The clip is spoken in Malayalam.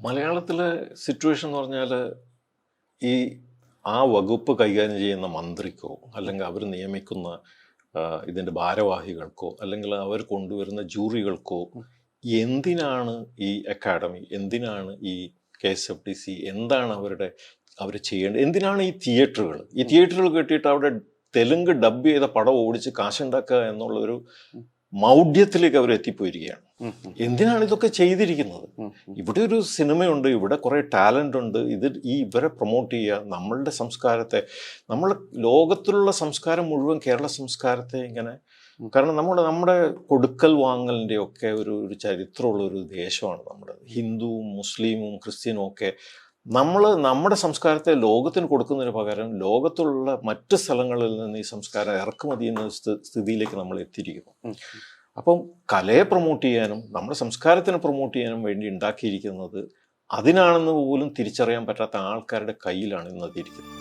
മലയാളത്തിലെ സിറ്റുവേഷൻ എന്ന് പറഞ്ഞാൽ ഈ ആ വകുപ്പ് കൈകാര്യം ചെയ്യുന്ന മന്ത്രിക്കോ അല്ലെങ്കിൽ അവർ നിയമിക്കുന്ന ഇതിൻ്റെ ഭാരവാഹികൾക്കോ അല്ലെങ്കിൽ അവർ കൊണ്ടുവരുന്ന ജൂറികൾക്കോ എന്തിനാണ് ഈ അക്കാഡമി, എന്തിനാണ് ഈ KSFDC, എന്താണ് അവർ ചെയ്യേണ്ടത്, എന്തിനാണ് ഈ തിയേറ്ററുകൾ കെട്ടിയിട്ട് അവിടെ തെലുങ്ക് ഡബ് ചെയ്ത പടം ഓടിച്ച് കാശുണ്ടാക്കുക എന്നുള്ളൊരു മൗഢ്യത്തിലേക്ക് അവർ എത്തിപ്പോയിരിക്കുകയാണ്. എന്തിനാണ് ഇതൊക്കെ ചെയ്തിരിക്കുന്നത്? ഇവിടെ ഒരു സിനിമയുണ്ട്, ഇവിടെ കുറെ ടാലന്റ് ഉണ്ട്, ഇവരെ പ്രൊമോട്ട് ചെയ്യുക, നമ്മളുടെ സംസ്കാരത്തെ, നമ്മൾ ലോകത്തിലുള്ള സംസ്കാരം മുഴുവൻ കേരള സംസ്കാരത്തെ ഇങ്ങനെ, കാരണം നമ്മുടെ കൊടുക്കൽ വാങ്ങലിൻ്റെ ഒക്കെ ഒരു ചരിത്രമുള്ള ഒരു ദേശമാണ് നമ്മുടെ. ഹിന്ദുവും മുസ്ലിമും ക്രിസ്ത്യനും ഒക്കെ നമ്മുടെ സംസ്കാരത്തെ ലോകത്തിന് കൊടുക്കുന്നതിന് പകരം ലോകത്തുള്ള മറ്റ് സ്ഥലങ്ങളിൽ നിന്ന് ഈ സംസ്കാരം ഇറക്കുമതി എന്ന സ്ഥിതിയിലേക്ക് നമ്മൾ എത്തിയിരിക്കുന്നു. അപ്പം കലയെ പ്രൊമോട്ട് ചെയ്യാനും നമ്മുടെ സംസ്കാരത്തിനെ പ്രൊമോട്ട് ചെയ്യാനും വേണ്ടി ഉണ്ടാക്കിയിരിക്കുന്നത് അതിനാണെന്ന് പോലും തിരിച്ചറിയാൻ പറ്റാത്ത ആൾക്കാരുടെ കയ്യിലാണ് ഇന്ന് എത്തിയിരിക്കുന്നത്.